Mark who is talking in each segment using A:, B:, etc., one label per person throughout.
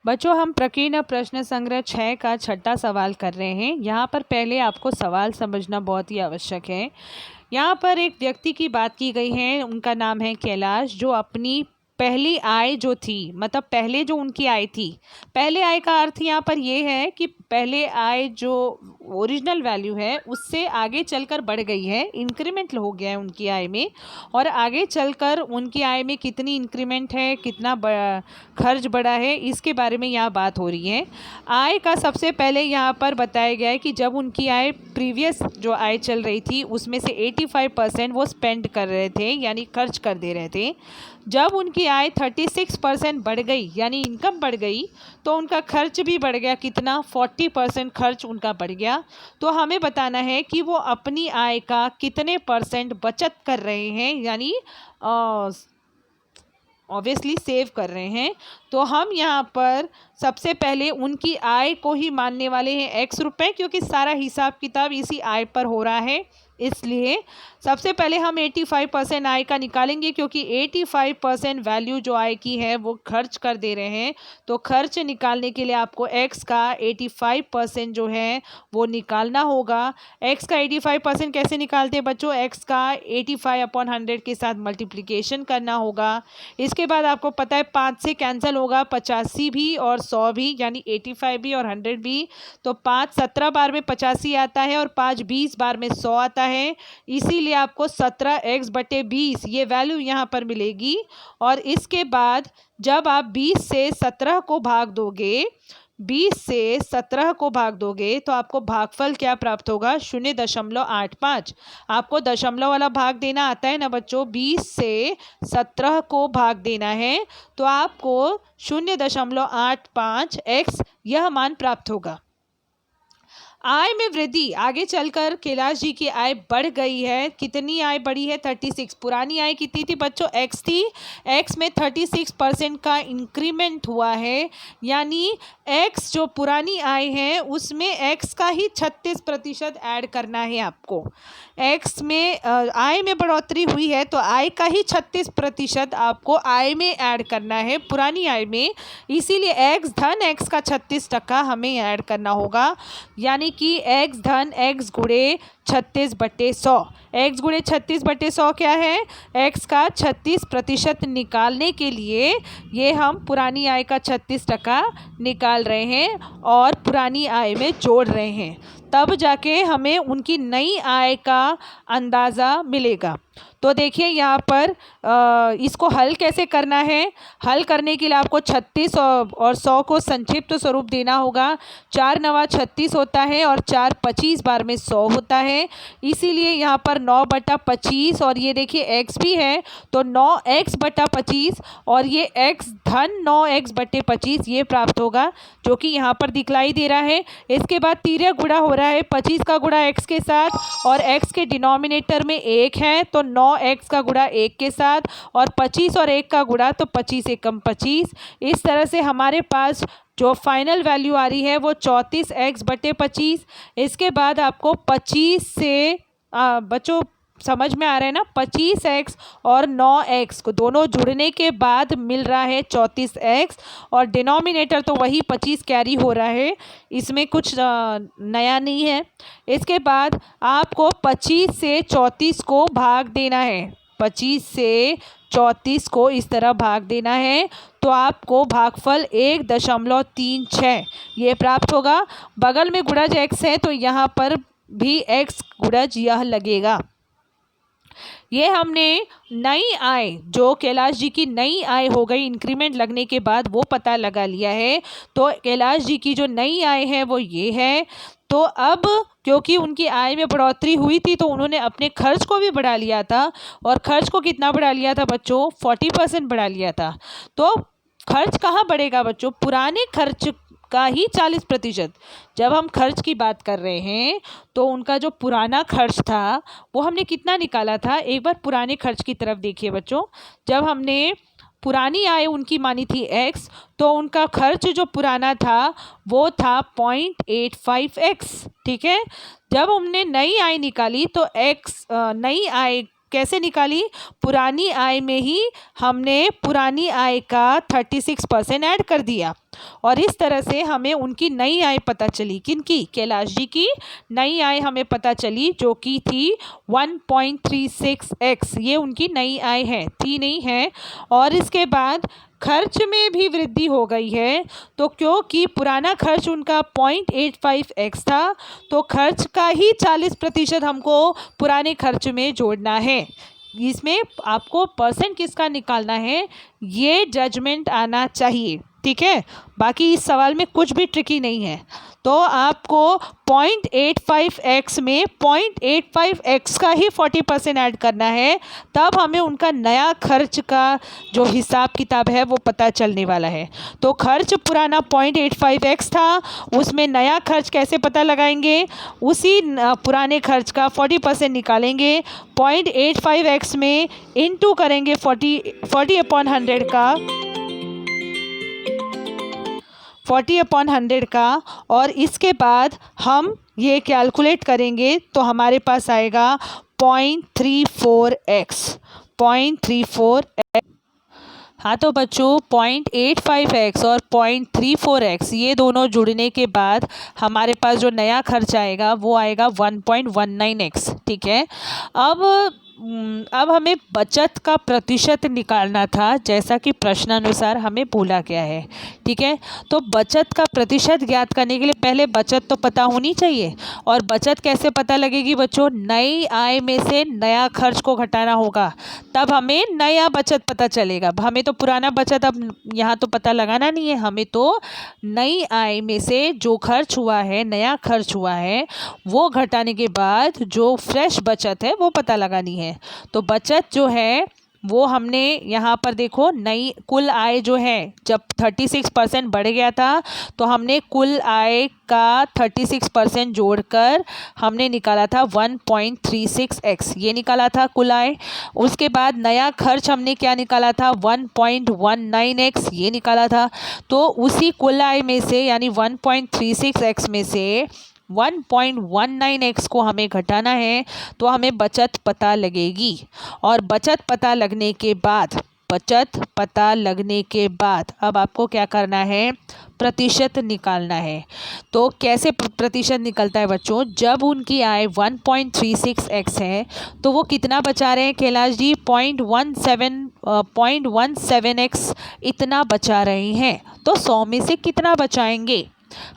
A: बच्चों, हम प्रकीर्ण प्रश्न संग्रह 6 का छठा सवाल कर रहे हैं। यहाँ पर पहले आपको सवाल समझना बहुत ही आवश्यक है। यहाँ पर एक व्यक्ति की बात की गई है, उनका नाम है कैलाश, जो अपनी पहली आय जो थी, मतलब पहले जो उनकी आय थी, पहले आय का अर्थ यहाँ पर ये है कि पहले आय जो ओरिजिनल वैल्यू है उससे आगे चलकर बढ़ गई है, इंक्रीमेंट हो गया है उनकी आय में। और आगे चलकर उनकी आय में कितनी इंक्रीमेंट है, कितना खर्च बढ़ा है, इसके बारे में यहाँ बात हो रही है। आय का सबसे पहले यहाँ पर बताया गया है कि जब उनकी आय प्रीवियस जो आय चल रही थी उसमें से 85% वो स्पेंड कर रहे थे, यानी खर्च कर दे रहे थे। जब उनकी आय 36% बढ़ गई, यानी इनकम बढ़ गई, तो उनका खर्च भी बढ़ गया। कितना? 40% खर्च उनका बढ़ गया। तो हमें बताना है कि वो अपनी आय का कितने परसेंट बचत कर रहे हैं, यानी ऑब्वियसली सेव कर रहे हैं। तो हम यहाँ पर सबसे पहले उनकी आय को ही मानने वाले हैं x रुपए, क्योंकि सारा हिसाब किताब इसी आय पर हो रहा है। इसलिए सबसे पहले हम 85% आय का निकालेंगे, क्योंकि 85% वैल्यू जो आय की है वो खर्च कर दे रहे हैं। तो खर्च निकालने के लिए आपको x का 85% जो है वो निकालना होगा। x का 85% कैसे निकालते हैं बच्चों? x का 85/100 के साथ मल्टीप्लिकेशन करना होगा। इसके बाद आपको पता है 5 से कैंसिल होगा, 85 भी और 100 भी, यानी 85 भी और 100 भी। तो 5 17 बार में 85 आता है और 5 20 बार में 100 आता है। इसीलिए आपको 17x/20 ये वैल्यू यहाँ पर मिलेगी। और इसके बाद जब आप 20 से 17 को भाग दोगे, 20 से 17 को भाग दोगे तो आपको भागफल क्या प्राप्त होगा? 0.85। आपको दशमलव वाला भाग देना आता है ना बच्चों? 20 से 17 को भाग देना है तो आपको 0.85x यह मान प्राप्त होगा। आय में वृद्धि, आगे चलकर कैलाश जी की आय बढ़ गई है। कितनी आय बढ़ी है? 36। पुरानी आय कितनी थी बच्चों? x थी। x में 36% का इंक्रीमेंट हुआ है, यानी x जो पुरानी आय है उसमें x का ही 36% ऐड करना है आपको। x में आय में बढ़ोतरी हुई है तो आय का ही 36% आपको आय में ऐड करना है, पुरानी आय में। इसीलिए x धन x का 36% हमें ऐड करना होगा, यानी कि x धन x गुणे 36/100। x गुणे 36/100 क्या है? x का 36% निकालने के लिए ये हम पुरानी आय का 36% निकाल रहे हैं और पुरानी आय में जोड़ रहे हैं, तब जाके हमें उनकी नई आय का अंदाज़ा मिलेगा। तो देखिए यहाँ पर इसको हल कैसे करना है। हल करने के लिए आपको 36 और 100 को संक्षिप्त स्वरूप देना होगा। 4 9 36 होता है और 4 25 बार में 100 होता है। इसीलिए यहाँ पर 9/25 और ये देखिए x भी है तो 9x/25 और ये x धन 9x/25 ये प्राप्त होगा, जो कि यहाँ पर दिखलाई दे रहा है। इसके बाद तिर्यक गुणा हो रहा है 25 का गुणा x के साथ और x के डिनोमिनेटर में 1 है तो 9x का गुणा 1 के साथ और 25 और 1 का गुणा तो 25 एकम 25। इस तरह से हमारे पास जो फाइनल वैल्यू आ रही है वो 34x/25। इसके बाद आपको 25 से बच्चों समझ में आ रहा है ना? 25x और 9x को दोनों जुड़ने के बाद मिल रहा है 34x और डिनोमिनेटर तो वही 25 कैरी हो रहा है, इसमें कुछ नया नहीं है। इसके बाद आपको 25 से 34 को भाग देना है, 25 से 34 को इस तरह भाग देना है तो आपको भागफल 1.36 ये प्राप्त होगा। बगल में गुणज x है तो यहाँ पर भी x गुणज यह लगेगा। ये हमने नई आय, जो कैलाश जी की नई आय हो गई इंक्रीमेंट लगने के बाद, वो पता लगा लिया है। तो कैलाश जी की जो नई आय है वो ये है। तो अब क्योंकि उनकी आय में बढ़ोतरी हुई थी तो उन्होंने अपने खर्च को भी बढ़ा लिया था, और खर्च को कितना बढ़ा लिया था बच्चों? 40% बढ़ा लिया था। तो खर्च कहाँ बढ़ेगा बच्चों? पुराने खर्च का ही 40%। जब हम खर्च की बात कर रहे हैं तो उनका जो पुराना खर्च था वो हमने कितना निकाला था? एक बार पुराने खर्च की तरफ देखिए बच्चों। जब हमने पुरानी आय उनकी मानी थी x, तो उनका खर्च जो पुराना था वो था 0.85x। ठीक है। जब हमने नई आय निकाली तो x नई आय कैसे निकाली? पुरानी आय में ही हमने पुरानी आय का 36% ऐड कर दिया और इस तरह से हमें उनकी नई आय पता चली। किनकी? कैलाश जी की नई आय हमें पता चली जो कि थी 1.36x। ये उनकी नई आय है, थी नहीं है। और इसके बाद खर्च में भी वृद्धि हो गई है, तो क्योंकि पुराना खर्च उनका 0.85x था, तो खर्च का ही 40% हमको पुराने खर्च में जोड़ना है। इसमें आपको परसेंट किसका निकालना है, ये जजमेंट आना चाहिए, ठीक है। बाकी इस सवाल में कुछ भी ट्रिकी नहीं है। तो आपको 0.85x में 0.85x का ही 40% ऐड करना है, तब हमें उनका नया खर्च का जो हिसाब किताब है वो पता चलने वाला है। तो खर्च पुराना 0.85x था, उसमें नया खर्च कैसे पता लगाएंगे? उसी पुराने खर्च का 40% निकालेंगे, 0.85x में इंटू करेंगे 40/100 का, 40/100 का, और इसके बाद हम ये कैलकुलेट करेंगे तो हमारे पास आएगा 0.34x, 0.34x। हाँ तो बच्चों 0.85x और 0.34x ये दोनों जुड़ने के बाद हमारे पास जो नया खर्च आएगा वो आएगा 1.19x, ठीक है। अब हमें बचत का प्रतिशत निकालना था, जैसा कि प्रश्नानुसार हमें बोला गया है, ठीक है। तो बचत का प्रतिशत ज्ञात करने के लिए पहले बचत तो पता होनी चाहिए। और बचत कैसे पता लगेगी बच्चों? नई आय में से नया खर्च को घटाना होगा, तब हमें नया बचत पता चलेगा। हमें तो पुराना बचत अब यहाँ तो पता लगाना नहीं है, हमें तो नई आय में से जो खर्च हुआ है, नया खर्च हुआ है, वो घटाने के बाद जो फ्रेश बचत है वो पता लगानी है। तो बचत जो है वो हमने यहाँ पर देखो, नई कुल आय जो है जब 36% बढ़ गया था, तो हमने कुल आय का 36% जोड़कर हमने निकाला था 1.36x, ये निकाला था कुल आय। उसके बाद नया खर्च हमने क्या निकाला था? 1.19x, ये निकाला था। तो उसी कुल आय में से यानी 1.36x में से 1.19x को हमें घटाना है, तो हमें बचत पता लगेगी। और बचत पता लगने के बाद अब आपको क्या करना है? प्रतिशत निकालना है। तो कैसे प्रतिशत निकलता है बच्चों? जब उनकी आय 1.36x है तो वो कितना बचा रहे हैं कैलाश जी? 0.17x इतना बचा रहे हैं। तो 100 में से कितना बचाएंगे?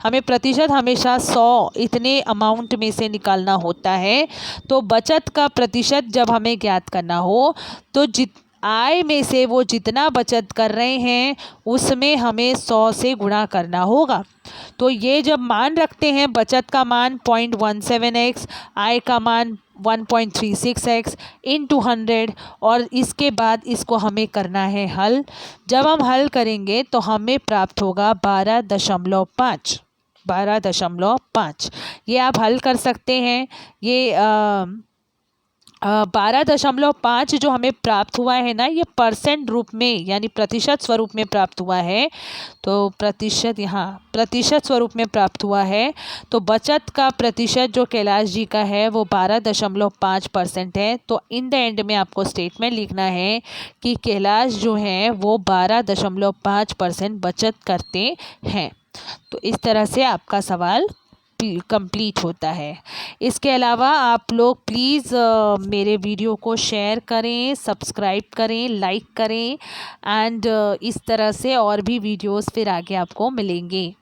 A: हमें प्रतिशत हमेशा 100 इतने अमाउंट में से निकालना होता है। तो बचत का प्रतिशत जब हमें ज्ञात करना हो तो आय में से वो जितना बचत कर रहे हैं उसमें हमें 100 से गुणा करना होगा। तो ये जब मान रखते हैं, बचत का मान 0.17x, आय का मान 1.36x इंटू 100, और इसके बाद इसको हमें करना है हल। जब हम हल करेंगे तो हमें प्राप्त होगा 12.5, 12.5। ये आप हल कर सकते हैं। ये 12.5 जो हमें प्राप्त हुआ है ना, ये परसेंट रूप में यानी प्रतिशत स्वरूप में प्राप्त हुआ है। तो प्रतिशत यहाँ प्रतिशत स्वरूप में प्राप्त हुआ है। तो बचत का प्रतिशत जो कैलाश जी का है वो 12.5% है। तो इन द एंड में आपको स्टेटमेंट लिखना है कि कैलाश जो है वो 12.5% बचत करते हैं। तो इस तरह से आपका सवाल कंप्लीट होता है। इसके अलावा आप लोग प्लीज़ मेरे वीडियो को शेयर करें, सब्सक्राइब करें, लाइक करें, एंड इस तरह से और भी वीडियोस फिर आगे आपको मिलेंगे।